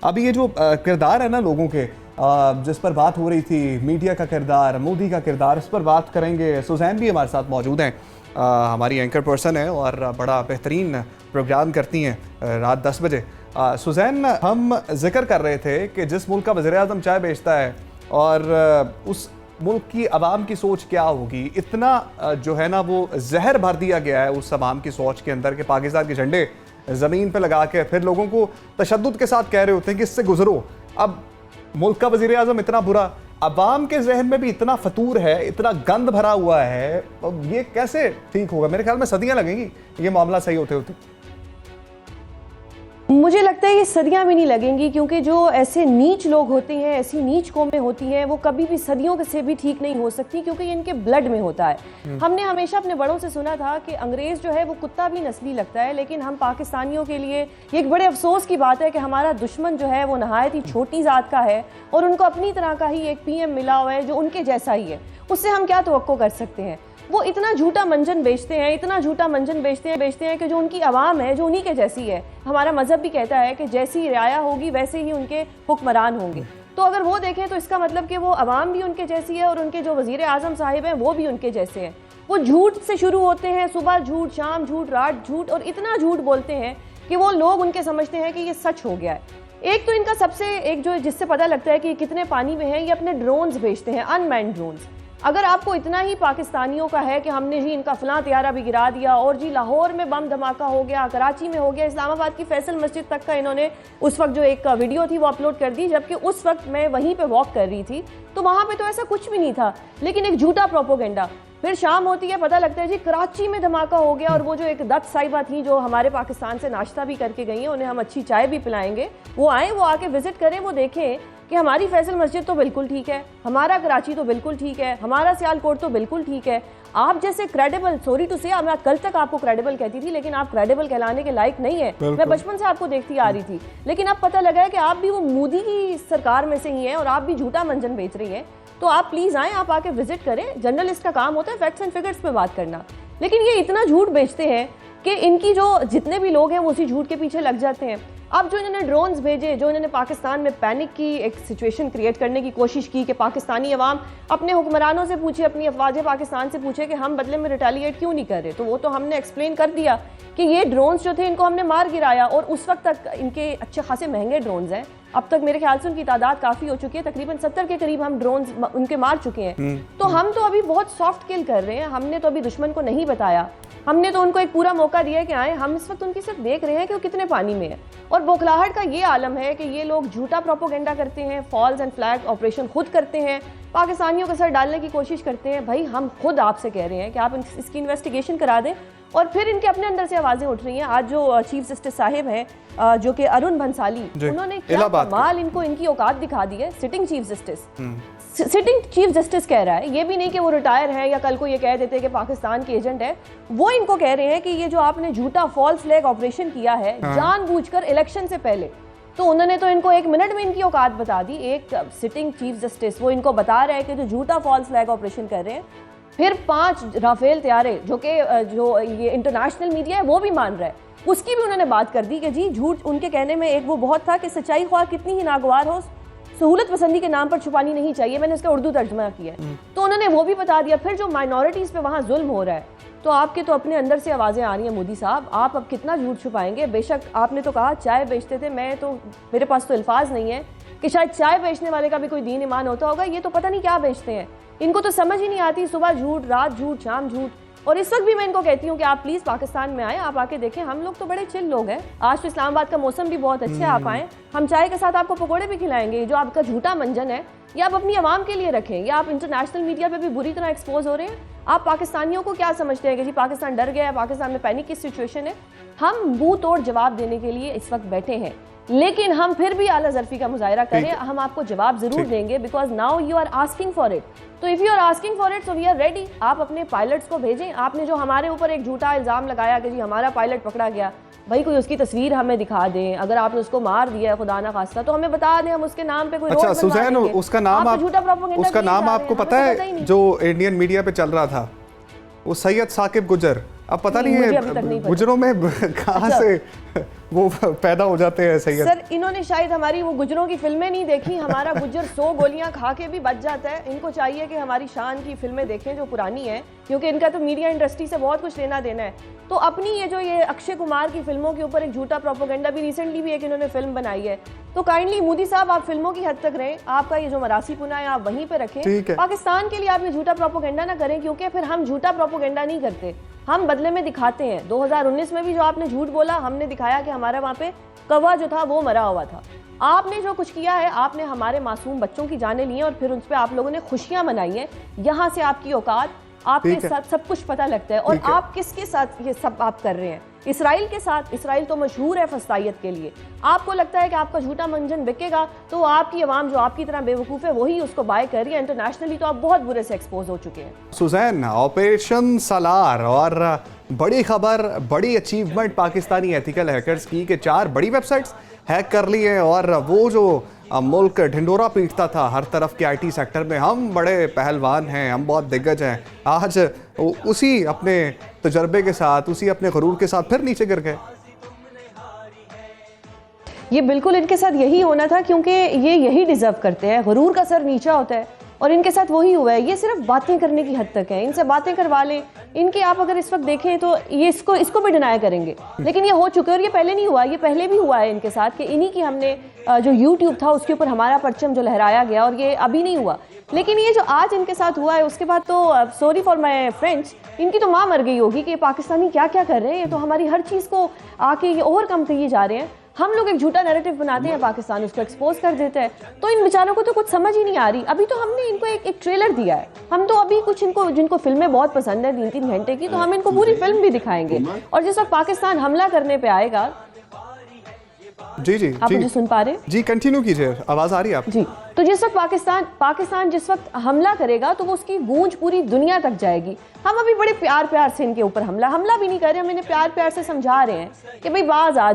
अभी ये जो किरदार है ना लोगों के, जिस पर बात हो रही थी, मीडिया का किरदार, मोदी का किरदार, इस पर बात करेंगे। सुजैन भी हमारे साथ मौजूद हैं, हमारी एंकर पर्सन है और बड़ा बेहतरीन प्रोग्राम करती हैं रात 10 बजे। सुजैन, हम जिक्र कर रहे थे कि जिस मुल्क का वज़ीर-ए-आज़म चाय बेचता है और उस मुल्क की आवाम की सोच क्या होगी, इतना जो है ना वो जहर भर दिया गया है उस आवाम की सोच के अंदर कि पाकिस्तान के झंडे ज़मीन पे लगा के फिर लोगों को तशद्दुद के साथ कह रहे होते हैं कि इससे गुजरो। अब मुल्क का वज़ीर-ए-आज़म इतना बुरा, अवाम के जहन में भी इतना फतूर है, इतना गंद भरा हुआ है, अब ये कैसे ठीक होगा? मेरे ख्याल में सदियां लगेंगी ये मामला सही होते होते। मुझे लगता है ये सदियां भी नहीं लगेंगी, क्योंकि जो ऐसे नीच लोग होते हैं, ऐसी नीच कौमें होती हैं, वो कभी भी सदियों से भी ठीक नहीं हो सकती, क्योंकि ये इनके ब्लड में होता है। हमने हमेशा अपने बड़ों से सुना था कि अंग्रेज़ जो है वो कुत्ता भी नस्ली लगता है, लेकिन हम पाकिस्तानियों के लिए ये एक बड़े अफसोस की बात है कि हमारा दुश्मन जो है वो नहायत ही छोटी ज़ात का है और उनको अपनी तरह का ही एक PM मिला हुआ है जो उनके जैसा ही है। उससे हम क्या तवक्को कर सकते हैं? वो इतना झूठा मंजन बेचते हैं, इतना झूठा मंजन बेचते हैं कि जो उनकी आवाम है जो उन्हीं के जैसी है। हमारा मजहब भी कहता है कि जैसी रियाया होगी वैसे ही उनके हुक्मरान होंगे। तो अगर वो देखें तो इसका मतलब कि वो आवाम भी उनके जैसी है और उनके जो वज़ीर-ए-आज़म साहिब हैं वो भी उनके जैसे हैं। वो झूठ से शुरू होते हैं, सुबह झूठ, शाम झूठ, रात झूठ, और इतना झूठ बोलते हैं कि वो लोग उनके समझते हैं कि ये सच हो गया है। एक तो इनका सबसे एक जो जिससे पता लगता है कि कितने पानी में है, ये अपने ड्रोन्स भेजते हैं, अनमैन्ड ड्रोन्स। अगर आपको इतना ही पाकिस्तानियों का है कि हमने जी इनका फलां त्यारा भी गिरा दिया, और जी लाहौर में बम धमाका हो गया, कराची में हो गया, इस्लामाबाद की फैसल मस्जिद तक का इन्होंने उस वक्त जो एक वीडियो थी वो अपलोड कर दी, जबकि उस वक्त मैं वहीं पे वॉक कर रही थी, तो वहाँ पे तो ऐसा कुछ भी नहीं था, लेकिन एक झूठा प्रोपोगेंडा। फिर शाम होती है, पता लगता है जी कराची में धमाका हो गया, और वो जो एक दत्त साहिबा थी जो हमारे पाकिस्तान से नाश्ता भी करके गई हैं, उन्हें हम अच्छी चाय भी पिलाएंगे, वो आए, वो आके विजिट करें, वो देखें कि हमारी फैसल मस्जिद तो बिल्कुल ठीक है, हमारा कराची तो बिल्कुल ठीक है, हमारा सियालकोट तो बिल्कुल ठीक है। आप जैसे क्रेडिबल, सॉरी टू से, मैं कल तक आपको क्रेडिबल कहती थी, लेकिन आप क्रेडिबल कहलाने के लायक नहीं है। मैं बचपन से आपको देखती आ रही थी, लेकिन अब पता लगा है कि आप भी वो मोदी की सरकार में से ही हैं और आप भी झूठा मंजन बेच रही हैं। तो आप प्लीज आएँ, आप आके विजिट करें। जर्नलिस्ट का काम होता है फैक्ट्स एंड फिगर्स पे बात करना, लेकिन ये इतना झूठ बेचते हैं कि इनकी जो जितने भी लोग हैं वो उसी झूठ के पीछे लग जाते हैं। अब जो इन्होंने ड्रोन्स भेजे, जो इन्होंने पाकिस्तान में पैनिक की एक सिचुएशन क्रिएट करने की कोशिश की कि पाकिस्तानी अवाम अपने हुक्मरानों से पूछे, अपनी अफवाज पाकिस्तान से पूछे कि हम बदले में रिटेलिएट क्यों नहीं कर रहे, तो वो तो हमने एक्सप्लेन कर दिया कि ये ड्रोन्स जो थे इनको हमने मार गिराया, और उस वक्त तक इनके अच्छे खासे महंगे ड्रोन्स हैं। अब तक मेरे ख्याल से उनकी तादाद काफ़ी हो चुकी है, तकरीबन 70 के करीब हम ड्रोन्स उनके मार चुके हैं। तो हम तो अभी बहुत सॉफ्ट किल कर रहे हैं, हमने तो अभी दुश्मन को नहीं बताया, हमने तो उनको एक पूरा मौका दिया कि आए। हम इस वक्त उनकी सिर्फ देख रहे हैं कि वो कितने पानी में है, और बौखलाहट का ये आलम है कि ये लोग झूठा प्रोपोगेंडा करते हैं, फॉल्स एंड फ्लैग ऑपरेशन खुद करते हैं, पाकिस्तानियों का सर डालने की कोशिश करते हैं। भाई हम खुद आपसे कह रहे हैं कि आप इसकी इन्वेस्टिगेशन करा दें, और फिर इनके अपने अंदर से आवाज़ें उठ रही हैं। आज जो चीफ जस्टिस साहिब हैं जो कि अरुण भंसाली, उन्होंने क्या कमाल इनको इनकी औकात दिखा दी है। सिटिंग चीफ जस्टिस कह रहा है, ये भी नहीं कि वो रिटायर है या कल को ये कह देते कि पाकिस्तान के एजेंट है, वो इनको कह रहे हैं कि ये जो आपने झूठा फॉल्स फ्लैग ऑपरेशन किया है जानबूझकर इलेक्शन से पहले, तो उन्होंने तो इनको 1 मिनट में इनकी औकात बता दी। एक सिटिंग चीफ जस्टिस वो इनको बता रहे हैं कि जो झूठा फॉल्स फ्लैग ऑपरेशन कर रहे हैं। फिर 5 राफेल त्यारे जो ये इंटरनेशनल मीडिया है वो भी मान रहा है, उसकी भी उन्होंने बात कर दी कि जी झूठ उनके कहने में एक वो बहुत था कि सच्चाई ख्वाह कितनी ही नागवार हो, सहूलत पसंदी के नाम पर छुपानी नहीं चाहिए। मैंने उसका उर्दू तर्जुमा किया है, तो उन्होंने वो भी बता दिया। फिर जो माइनॉरिटीज़ पे वहाँ जुल्म हो रहा है, तो आपके तो अपने अंदर से आवाज़ें आ रही हैं, मोदी साहब आप अब कितना झूठ छुपाएंगे। बेशक आपने तो कहा चाय बेचते थे, मैं तो मेरे पास तो अल्फाज नहीं है कि शायद चाय बेचने वाले का भी कोई दीन ईमान होता होगा, ये तो पता नहीं क्या बेचते हैं। इनको तो समझ ही नहीं आती, सुबह झूठ, रात झूठ, शाम झूठ। और इस वक्त भी मैं इनको कहती हूँ कि आप प्लीज़ पाकिस्तान में आए, आप आके देखें, हम लोग तो बड़े चिल लोग हैं। आज तो इस्लामाबाद का मौसम भी बहुत अच्छा है, आप आएँ, हम चाय के साथ आपको पकौड़े भी खिलाएंगे। जो आपका झूठा मंजन है ये आप अपनी आवाम के लिए रखें, या आप इंटरनेशनल मीडिया पे भी बुरी तरह एक्सपोज हो रहे हैं। आप पाकिस्तानियों को क्या समझते हैं कि जी पाकिस्तान डर गया है, पाकिस्तान में पैनिक की सिचुएशन है। हम मुंह तोड़ जवाब देने के लिए इस वक्त बैठे हैं, लेकिन हम फिर भी आला ज़र्फी का मुजाहरा करें, हम आपको जवाब जरूर देंगे, because now you are asking for it. तो if you are asking for it so we are ready. आप अपने पायलट्स को भेजें। आपने जो हमारे ऊपर एक झूठा इल्ज़ाम लगाया कि जी हमारा पायलट पकड़ा गया, भाई कोई उसकी तस्वीर हमें दिखा दें। अगर आपने उसको मार दिया है खुदा ना खास्ता, तो हमें बता दें, हम उसके नाम पे कोई अच्छा सुजैन, उसका नाम आपको पता है जो इंडियन मीडिया पे चल रहा था, वो सैयद साकिब गुजर। अब पता नहीं, नहीं मुझे अभी तक नहीं है पता। गुजरों में कहाँ से वो पैदा हो जाते हैं सैयद। सर इन्होंने शायद हमारी वो गुजरों की फिल्में नहीं देखी। हमारा गुजर 100 गोलियां खा के भी बच जाता है। इनको चाहिए कि हमारी शान की फिल्में देखें जो पुरानी है, क्योंकि इनका तो मीडिया इंडस्ट्री से बहुत कुछ लेना देना है। तो अपनी ये अक्षय कुमार की फिल्मों के ऊपर एक झूठा प्रोपेगेंडा भी रिसेंटली भी एक इन्होंने फिल्म बनाई है। तो काइंडली मोदी साहब आप फिल्मों की हद तक रहें, आपका ये जो मरासी पुना है आप वहीं पे रखें। पाकिस्तान के लिए आप ये झूठा प्रोपेगेंडा ना करें, क्योंकि फिर हम झूठा प्रोपेगेंडा नहीं करते, हम बदले में दिखाते हैं। 2019 में भी जो आपने झूठ बोला, हमने दिखाया कि हमारा वहाँ पे कौवा जो था वो मरा हुआ था। आपने जो कुछ किया है, आपने हमारे मासूम बच्चों की जानें ली हैं और फिर उन पर आप लोगों ने खुशियां मनाई हैं। यहाँ से आपकी औकात, आपके साथ सब कुछ पता लगता है। और आप किसके साथ ये सब आप कर रहे हैं? इसराइल के साथ। इसराइल तो मशहूर है फस्तायत के लिए। आपको लगता है कि आपका झूठा मंजन बिकेगा, तो आपकी आवाम जो आपकी तरह बेवकूफ़ है वही उसको बाय कर रही है। इंटरनेशनली तो आप बहुत बुरे से एक्सपोज हो चुके हैं। सुजैन, ऑपरेशन सलार और बड़ी खबर, बड़ी अचीवमेंट पाकिस्तानी एथिकल हैकर्स की कि 4 बड़ी वेबसाइट्स हैक कर ली हैं। और वो जो मुल्क ढिंडोरा पीटता था हर तरफ के आईटी सेक्टर में, हम बड़े पहलवान हैं, हम बहुत दिग्गज हैं, आज उसी अपने तजर्बे के साथ, उसी अपने गुरूर के साथ फिर नीचे गिर गए। ये बिल्कुल इनके साथ यही होना था, क्योंकि ये यही डिजर्व करते हैं। गुरूर का सर नीचा होता है और इनके साथ वही हुआ है। ये सिर्फ बातें करने की हद तक है, इनसे बातें करवा लें। इनके आप अगर इस वक्त देखें तो ये इसको भी डिनाई करेंगे, लेकिन ये हो चुके हैं। और ये पहले नहीं हुआ, ये पहले भी हुआ है इनके साथ कि इन्हीं की हमने जो यूट्यूब था उसके ऊपर हमारा परचम जो लहराया गया, और ये अभी नहीं हुआ। लेकिन ये जो आज इनके साथ हुआ है उसके बाद तो सॉरी फॉर माई फ्रेंड्स, इनकी तो माँ मर गई होगी कि पाकिस्तानी क्या क्या कर रहे हैं। ये तो हमारी हर चीज़ को आके ये ओवरकम किए जा रहे हैं। हम लोग एक झूठा नैरेटिव बनाते हैं, पाकिस्तान उसको एक्सपोज कर देता है। तो इन बेचारों को तो कुछ समझ ही नहीं आ रही। अभी तो हमने इनको एक ट्रेलर दिया है। हम तो अभी कुछ इनको, जिनको फिल्में बहुत पसंद है 3-3 घंटे की, तो हम इनको पूरी फिल्म भी दिखाएंगे। और जिस वक्त पाकिस्तान हमला करने पे आएगा, जी आप मुझे सुन पा रहे हैं? जी, कंटिन्यू कीजिए, आवाज आ रही है आप जी। तो जिस वक्त पाकिस्तान जिस वक्त हमला करेगा तो वो उसकी गूंज पूरी दुनिया तक जाएगी। हम अभी बड़े प्यार से इनके ऊपर हमला भी नहीं कर रहे, हम इन्हें प्यार से समझा रहे हैं कि भाई बाज आ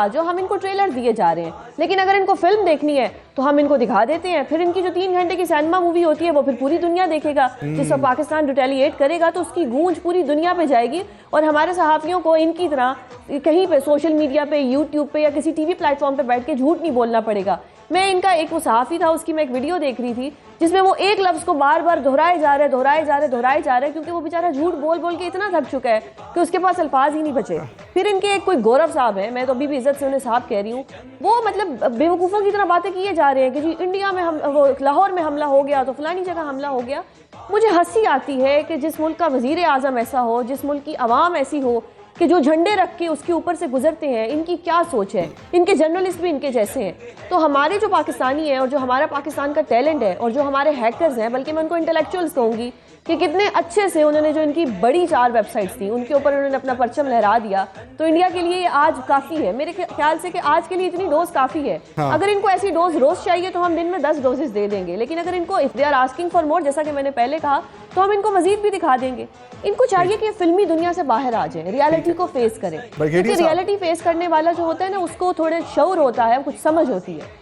जाओ। हम इनको ट्रेलर दिए जा रहे हैं, लेकिन अगर इनको फिल्म देखनी है तो हम इनको दिखा देते हैं। फिर इनकी जो 3 घंटे की सिनेमा मूवी होती है वो फिर पूरी दुनिया देखेगा। जिस वक्त पाकिस्तान रिटेलिएट करेगा तो उसकी गूंज पूरी दुनिया पे जाएगी, और हमारे सहाफ़ियों को इनकी तरह कहीं पे सोशल मीडिया पे, यूट्यूब पे या किसी टीवी प्लेटफॉर्म पे बैठ के झूठ नहीं बोलना पड़ेगा। मैं इनका एक वो सहाफ़ी था, उसकी मैं एक वीडियो देख रही थी जिसमें वो एक लफ्ज़ को बार बार दोहराए जा रहे हैं, क्योंकि वो बेचारा झूठ बोल के इतना थक चुका है कि उसके पास अल्फाज ही नहीं बचे। फिर इनके एक कोई गौरव साहब है, मैं तो अभी भी इज्जत से उन्हें साहब कह रही हूँ, वो मतलब बेवकूफ़ों की तरह बातें किए जा रहे हैं कि जी इंडिया में वो लाहौर में हमला हो गया तो फलानी जगह हमला हो गया। मुझे हंसी आती है कि जिस मुल्क का वज़ीर आज़म ऐसा हो, जिस मुल्क की आवाम ऐसी हो कि जो झंडे रख के उसके ऊपर से गुजरते हैं, इनकी क्या सोच है। इनके जर्नलिस्ट भी इनके जैसे हैं। तो हमारे जो पाकिस्तानी हैं और जो हमारा पाकिस्तान का टैलेंट है और जो हमारे हैकर्स हैं, बल्कि मैं उनको इंटेलेक्चुअल्स कहूँगी, कि कितने अच्छे से उन्होंने जो इनकी बड़ी 4 वेबसाइट्स थी उनके ऊपर उन्होंने अपना परचम लहरा दिया। तो इंडिया के लिए आज काफ़ी है, मेरे ख्याल से कि आज के लिए इतनी डोज काफ़ी है। अगर इनको ऐसी डोज रोज़ चाहिए तो हम दिन में 10 डोजेस दे देंगे, लेकिन अगर इनको if they are asking for more, जैसा कि मैंने पहले कहा, तो हम इनको मजीद भी दिखा देंगे। इनको चाहिए कि फिल्मी दुनिया से बाहर आ जाए, रियलिटी को फेस करें, क्योंकि रियलिटी फेस करने वाला जो होता है ना, उसको थोड़े शऊर होता है, कुछ समझ होती है।